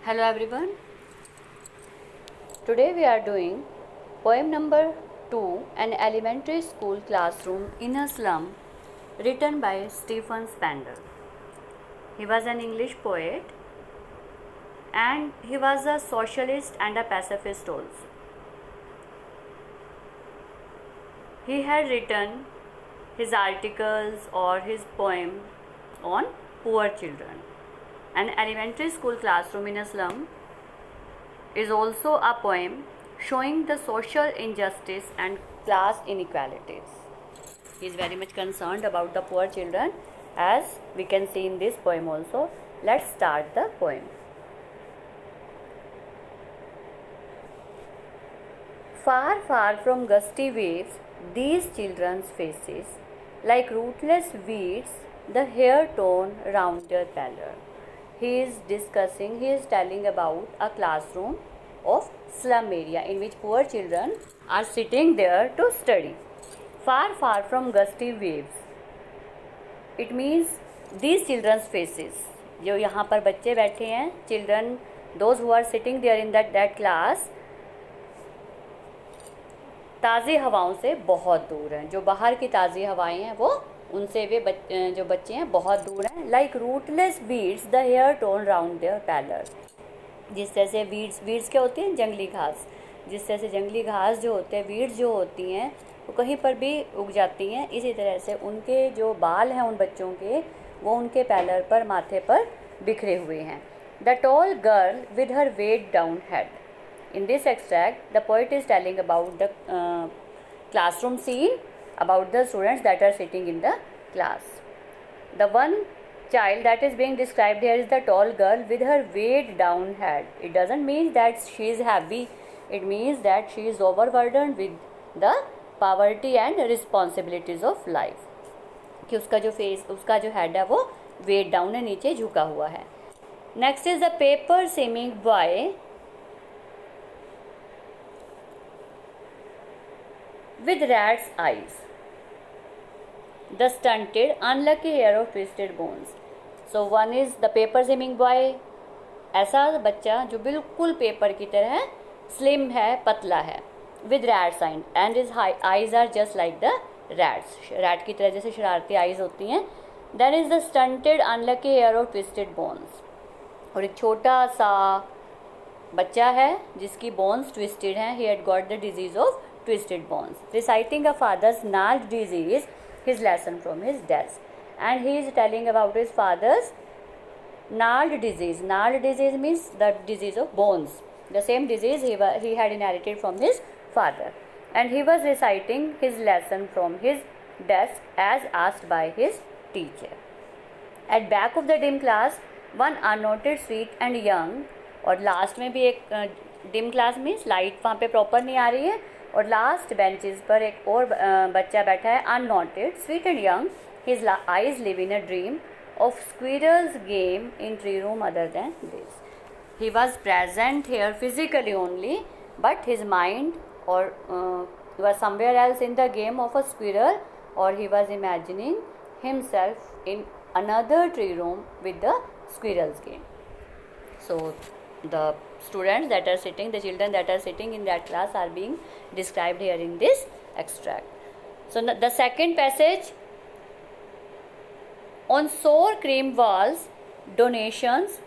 Hello everyone. Today we are doing poem number 2, An Elementary School Classroom in a Slum, written by Stephen Spandler. He was an English poet and he was a socialist and a pacifist also. He had written his articles or his poem on poor children. An elementary school classroom in a slum is also a poem showing the social injustice and class inequalities. He is very much concerned about the poor children, as we can see in this poem also. Let's start the poem. Far, far from gusty waves, these children's faces, like rootless weeds, the hair torn round their pallor. He is telling about a classroom of slum area in which poor children are sitting there to study. Far, far from gusty waves. It means these children's faces. जो यहाँ पर बच्चे बैठे हैं, children, those who are sitting there in that class, ताज़ी हवाओं से बहुत दूर हैं. जो बाहर की ताज़ी हवाएं हैं वो उनसे वे जो बच्चे हैं बहुत दूर हैं. Like rootless weeds the hair torn round their pallor. जिस तरह से वीड्स क्या होती हैं? जंगली घास. जिस तरह से जंगली घास जो होते हैं, वीड्स जो होती हैं वो कहीं पर भी उग जाती हैं, इसी तरह से उनके जो बाल हैं उन बच्चों के, वो उनके पैलर पर, माथे पर बिखरे हुए हैं. The tall girl with her weighed down head. In this extract, the poet is telling about the classroom scene, about the students that are sitting in the class. The one child that is being described here is the tall girl with her weighed down head. It doesn't mean that she is heavy. It means that she is overburdened with the poverty and responsibilities of life. कि उसका जो face, उसका जो head है वो wait down है, नीचे झुका हुआ है. Next is the paper seeming boy with rat's eyes, the stunted, unlucky hair of twisted bones. So one is the paper skimming boy, ऐसा बच्चा जो बिल्कुल पेपर की तरह स्लिम है, पतला है, with rat's eyes, and his eyes are just like the rats. Rat की तरह जैसे शरारती आइज होती हैं. Then is the stunted, unlucky hair of twisted bones. और एक छोटा सा बच्चा है जिसकी बोन्स ट्विस्टेड हैं. He had got the disease of twisted bones. Reciting a father's gnarled disease, his lesson from his desk. And he is telling about his father's gnarled disease. Gnarled disease means the disease of bones. The same disease he had inherited from his father. And he was reciting his lesson from his desk as asked by his teacher. At back of the dim class, one unnoted, sweet and young. और last में भी एक dim class means light वहाँ पे proper नहीं आ रही है, और लास्ट बेंचेस पर एक और बच्चा बैठा है, unnoted, sweet and young. His eyes live in a dream of squirrels game in tree room other than this. He was present here physically only, but his mind और was somewhere else in the game of a squirrel, or he was imagining himself in another tree room with the squirrels game. So the students that are sitting, the children that are sitting in that class are being described here in this extract. So the second passage, on sour cream walls, donations,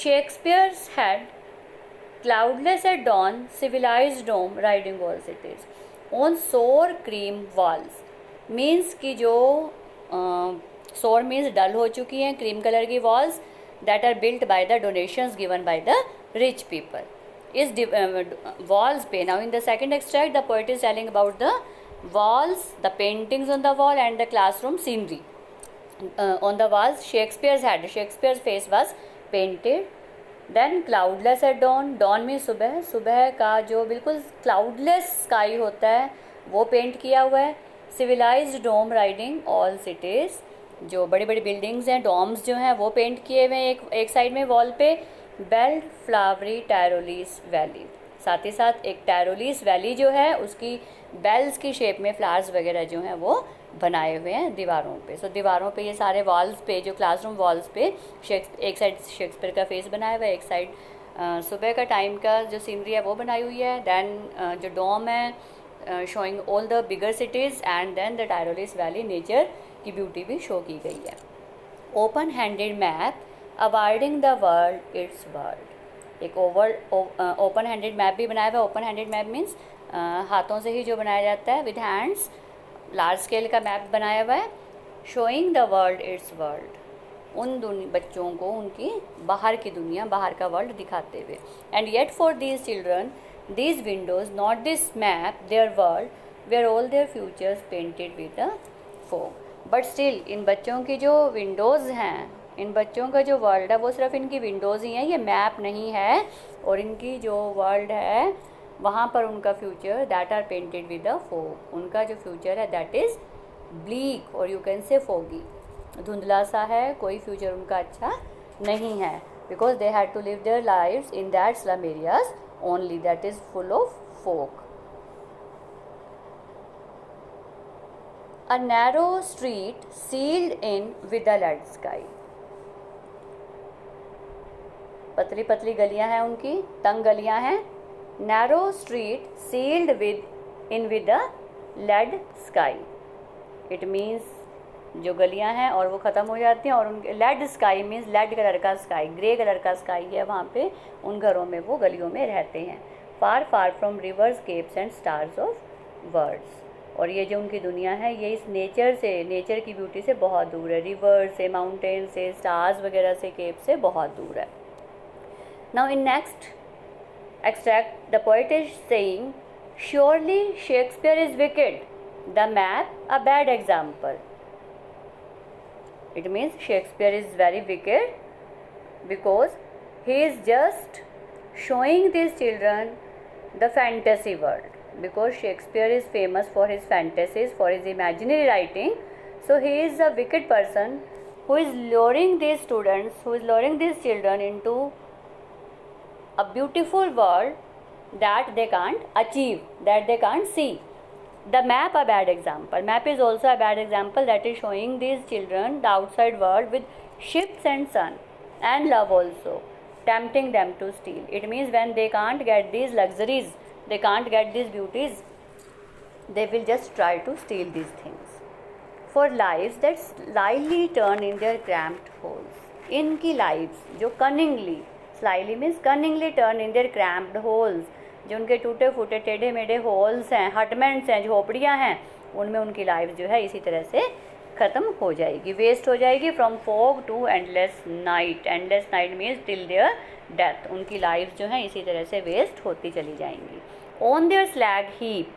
Shakespeare's head, cloudless at dawn, civilized dome, riding all cities. On sour cream walls means कि जो sour means dull हो चुकी हैं, cream color की walls that are built by the donations given by the rich people is walls पे. Now in the second extract, the poet is telling about the walls, the paintings on the wall and the classroom scenery. On the walls, Shakespeare's face was painted. Then cloudless at dawn, dawn means सुबह, सुबह का जो बिल्कुल cloudless sky होता है वो paint किया हुआ है. Civilized dome riding all cities, जो बड़ी बड़ी बिल्डिंग्स हैं, डॉम्स जो हैं वो पेंट किए हुए हैं एक साइड में वॉल पे. बेल्ड फ्लावरी टैरोलीस वैली, साथ ही साथ एक टैरोलीस वैली जो है उसकी बेल्स की शेप में फ्लावर्स वगैरह जो हैं वो बनाए हुए हैं दीवारों पे। सो दीवारों पे ये सारे वॉल्स पे, जो क्लासरूम वॉल्स पे एक साइड शेक्सपियर का फेस बनाया हुआ है, एक साइड सुबह का टाइम का जो सीनरी है वो बनाई हुई है। दैन जो डोम है showing all the bigger cities, and then the Tyrolese valley nature की ब्यूटी भी शो की गई है। Open handed map avoiding the world its world, एक ओपन हैंडेड मैप भी बनाया हुआ है। ओपन हैंडेड मैप मीन्स हाथों से ही जो बनाया जाता है, विद हैंड्स, लार्ज स्केल का मैप बनाया हुआ है। Showing the world its world, उन बच्चों को उनकी बाहर की दुनिया, बाहर का वर्ल्ड दिखाते हुए। And yet for these children these windows not this map their world where all their futures painted with the fog. But still इन बच्चों की जो विंडोज़ हैं, इन बच्चों का जो वर्ल्ड है वो सिर्फ इनकी विंडोज़ ही हैं, ये मैप नहीं है। और इनकी जो वर्ल्ड है वहाँ पर उनका future that are painted with the fog, उनका जो फ्यूचर है दैट इज़ ब्लीक और यू कैन से फोगी, धुंधला सा है, कोई फ्यूचर उनका अच्छा नहीं है। Because they had to live their lives in that slum areas only that is full of fog. A narrow street sealed in with a lead sky, पतली पतली गलियां हैं उनकी, तंग गलियां हैं। Narrow street sealed with a lead sky, it means जो गलियां हैं और वो ख़त्म हो जाती हैं, और उनके lead sky means lead colour का स्काई, ग्रे कलर का स्काई है वहाँ पे उन घरों में, वो गलियों में रहते हैं। Far far from rivers, capes and stars of words, और ये जो उनकी दुनिया है ये इस नेचर से, नेचर की ब्यूटी से बहुत दूर है, रिवर से, माउंटेन से, स्टार्स वगैरह से, केप से बहुत दूर है। Now in next extract the poet is saying surely Shakespeare is wicked, the map a bad example. It means Shakespeare is very wicked because he is just showing these children the fantasy world, because Shakespeare is famous for his fantasies, for his imaginary writing. So he is a wicked person who is luring these students, who is luring these children into a beautiful world that they can't achieve, that they can't see. The map a bad example. Map is also a bad example that is showing these children the outside world with ships and sun and love also, tempting them to steal. It means when they can't get these luxuries, they can't get these beauties, they will just try to steal these things. For lives that slyly turn in their cramped holes. इनकी lives जो cunningly, slyly means cunningly turn in their cramped holes, जो उनके टूटे फूटे टेढ़े मेढ़े holes हैं, hutments हैं, झोपड़ियाँ हैं, उनमें उनकी लाइफ जो है इसी तरह से ख़त्म हो जाएगी, वेस्ट हो जाएगी। From fog to endless night, endless night means till their death, उनकी लाइफ जो है इसी तरह से वेस्ट होती चली जाएंगी। On their slag heap,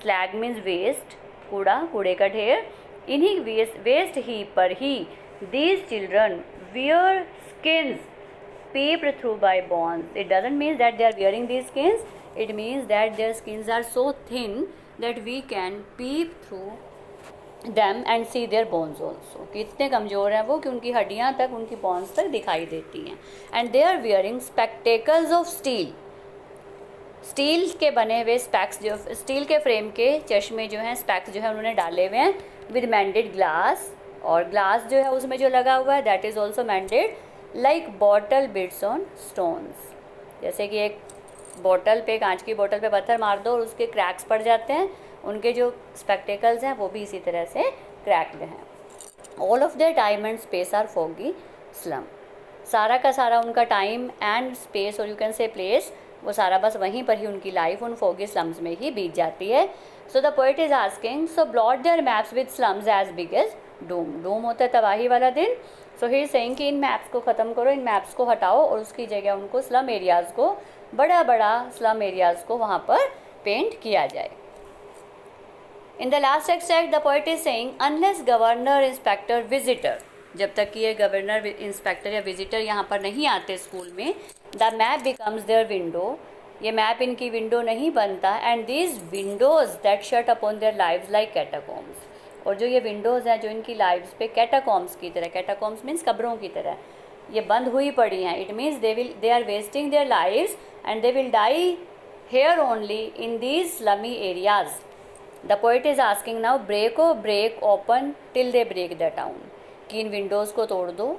slag means waste, कूड़ा, कूड़े का ढेर, इन्हीं वेस्ट हीप पर ही these children wear skins peeped through by bonds. It doesn't mean that they are wearing these skins, it means that their skins are so thin that we can peep through them and see their bones also. कि इतने कमज़ोर हैं वो कि उनकी हड्डियाँ तक, उनकी bones तक दिखाई देती हैं। And they are wearing spectacles of steel. Steel के बने हुए स्पेक्स, जो स्टील के फ्रेम के चश्मे जो हैं, स्पेक्स जो है उन्होंने डाले हुए हैं, विद मैंडेड ग्लास, और ग्लास जो है उसमें जो लगा हुआ है that is also mended, like bottle bits on stones, जैसे कि एक बोतल पे, कांच की बोतल पे पत्थर मार दो और उसके क्रैक्स पड़ जाते हैं, उनके जो स्पेक्टिकल्स हैं वो भी इसी तरह से क्रैक्ड हैं। All of their time and space are foggy slum, सारा का सारा उनका टाइम एंड स्पेस, और यू कैन से प्लेस, वो सारा बस वहीं पर ही उनकी लाइफ उन फॉगी स्लम्स में ही बीत जाती है। So the poet is asking, so blot their maps with slums as big as doom, doom होता है तबाही वाला दिन। सो ही इज सेइंग कि इन मैप्स को ख़त्म करो, इन मैप्स को हटाओ और उसकी जगह उनको स्लम एरियाज़ को, बड़ा बड़ा स्लम एरियाज़ को वहाँ पर पेंट किया जाए। In the last extract the poet is saying, unless governor, inspector, visitor, जब तक कि ये गवर्नर, इंस्पेक्टर या विजिटर यहाँ पर नहीं आते स्कूल में, the map becomes their window, ये मैप इनकी विंडो नहीं बनता, and these windows that shut upon their lives like catacombs, और जो ये विंडोज़ हैं जो इनकी लाइव्स पे कैटाकॉम्स की तरह, कैटाकॉम्स मीन्स कब्रों की तरह, ये बंद हुई पड़ी हैं। It means they are wasting their lives and they will die here only in these slummy areas, the poet is asking now break open till they break the town, कि in Windows को तोड़ दो,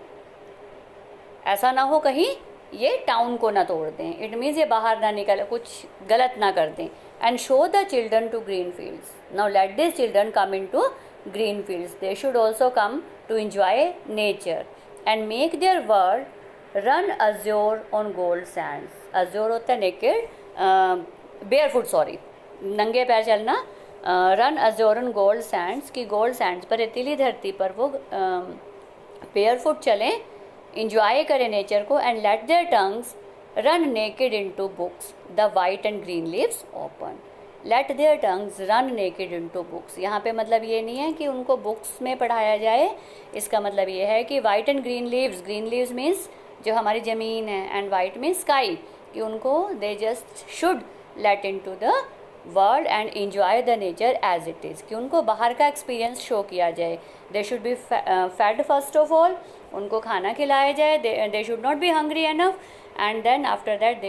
ऐसा ना हो कहीं ये town को ना तोड़ दें, इट मीन्स ये बाहर ना निकल कुछ गलत ना कर दें. And show the children to green fields. Now let this children come in to green fields. They should also come to enjoy nature and make their world run azure on gold sands. Azure होता है naked, barefoot sorry, नंगे पैर चलना. Run azure on gold sands, कि gold sands पर रेतीली धरती पर वो barefoot चलें, enjoy करें nature को. And let their tongues run naked into books, the white and green leaves open. Let their tongues run naked into books. यहाँ पे मतलब ये नहीं है कि उनको बुक्स में पढ़ाया जाए, इसका मतलब ये है कि white and green leaves means जो हमारी ज़मीन है, एंड वाइट मीन्स स्काई, कि उनको they just should let into the world and enjoy the nature as it is, कि उनको बाहर का एक्सपीरियंस शो किया जाए. They should be fed first of all, उनको खाना खिलाया जाए. They should not be hungry enough, and then after that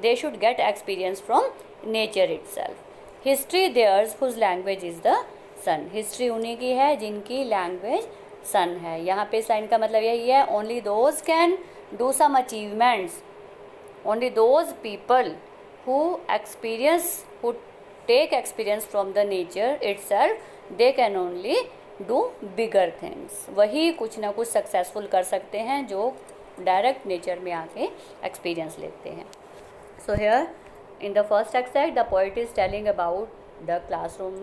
they should get experience from nature itself. History theirs whose language is the sun. History उन्हीं की है जिनकी language sun है. यहाँ पे sun का मतलब यही है, only those can do some achievements, only those people who take experience from the nature itself, they can only do bigger things. वही कुछ ना कुछ successful कर सकते हैं जो डायरेक्ट नेचर में आके एक्सपीरियंस लेते हैं. So here in the first extract the poet is telling about the classroom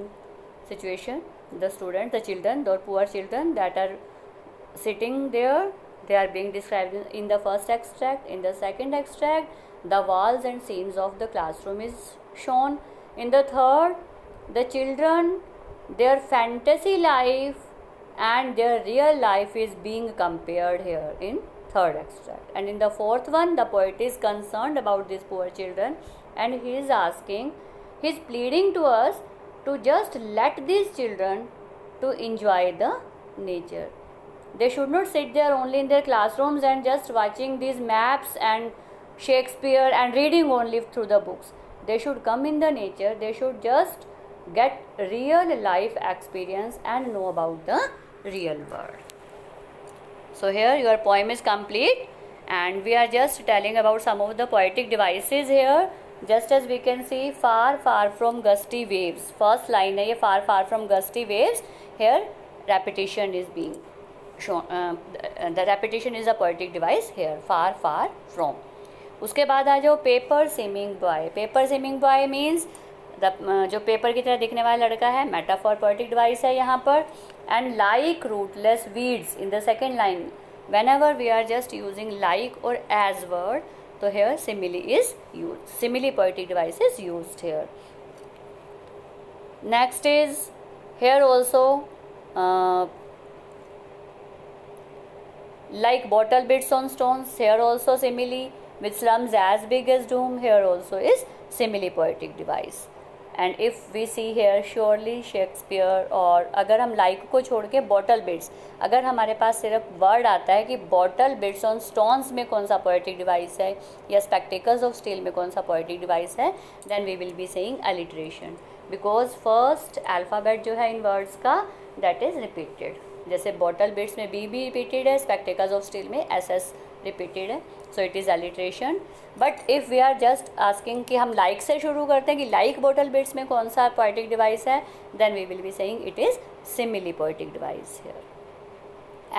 situation, the student, the children, the poor children that are sitting there, they are being described in the first extract. In the second extract, the walls and scenes of the classroom is shown. In the third, the children, their fantasy life and their real life is being compared here in third extract. And in the fourth one, the poet is concerned about these poor children, and he is pleading to us to just let these children to enjoy the nature. They should not sit there only in their classrooms and just watching these maps and Shakespeare and reading only through the books. They should come in the nature, they should just get real life experience and know about the real world. So here your poem is complete, and we are just telling about some of the poetic devices here. Just as we can see, far far from gusty waves, first line है ये, far far from gusty waves. Here repetition is being shown, the repetition is a poetic device here, far far from. उसके बाद आ जाओ paper swimming boy. Paper swimming boy means जो paper की तरह दिखने वाला लड़का है, मेटाफॉर पोएटिक डिवाइस है यहाँ पर. And like rootless weeds in the second line. whenever we are just using like or as word, तो here simile is used, simile poetic device is used here. Next is here also like bottle bits on stones, here also simile. With slums as big as doom, here also is simile poetic device. And if we see here surely Shakespeare. और अगर हम like को छोड़ के bottle bits, अगर हमारे पास सिर्फ word आता है कि बॉटल बिट्स ऑन स्टोन्स में कौन सा पोएटिक डिवाइस है या स्पेक्टिकल्स ऑफ स्टील में कौन सा पोएटिक डिवाइस है, then we will be saying alliteration, because first alphabet जो है इन वर्ड्स का दैट इज़ रिपीटेड. जैसे बॉटल बिट्स में बी रिपीटेड है, स्पेक्टिकल्स ऑफ स्टील में एस रिपीटेड है, so it is alliteration. But if we are just asking कि हम लाइक से शुरू करते हैं कि लाइक बॉटल बिट्स में कौन सा पोएटिक डिवाइस है, then we will be saying it is simile poetic device here.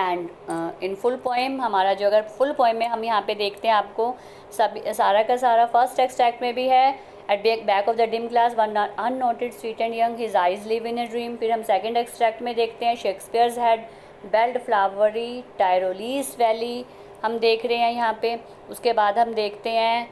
And in full poem हमारा जो, अगर फुल पोएम में हम यहाँ पे देखते हैं आपको सब सारा का सारा फर्स्ट एक्सट्रैक्ट में भी है. At back of the dim glass one unnoted sweet and young his eyes live in a dream. फिर हम सेकेंड एक्सट्रैक्ट में देखते हैं Shakespeare's head bald flowery Tyrolese valley हम देख रहे हैं यहाँ पे. उसके बाद हम देखते हैं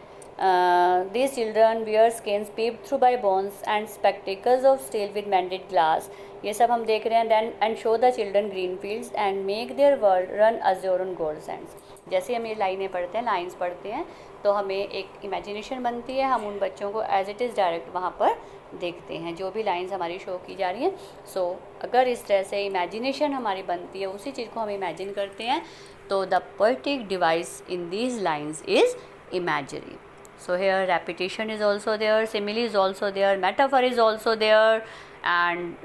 these children wear skins peeped through by bones and spectacles of steel with mended glass, ये सब हम देख रहे हैं. Then and show the children green fields and make their world run azure on gold sands. जैसे हम ये लाइनें पढ़ते हैं, लाइन्स पढ़ते हैं, तो हमें एक इमेजिनेशन बनती है, हम उन बच्चों को एज इट इज़ डायरेक्ट वहाँ पर देखते हैं जो भी लाइंस हमारी शो की जा रही हैं. सो अगर इस तरह से इमेजिनेशन हमारी बनती है, उसी चीज़ को हम इमेजिन करते हैं, तो the poetic device in these lines is imagery. So here repetition is also there, simile is also there, metaphor is also there, and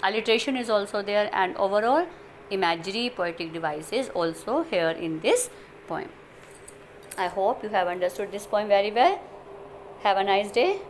alliteration is also there, and overall imagery poetic device is also here in this poem. I hope you have understood this poem very well. Have a nice day.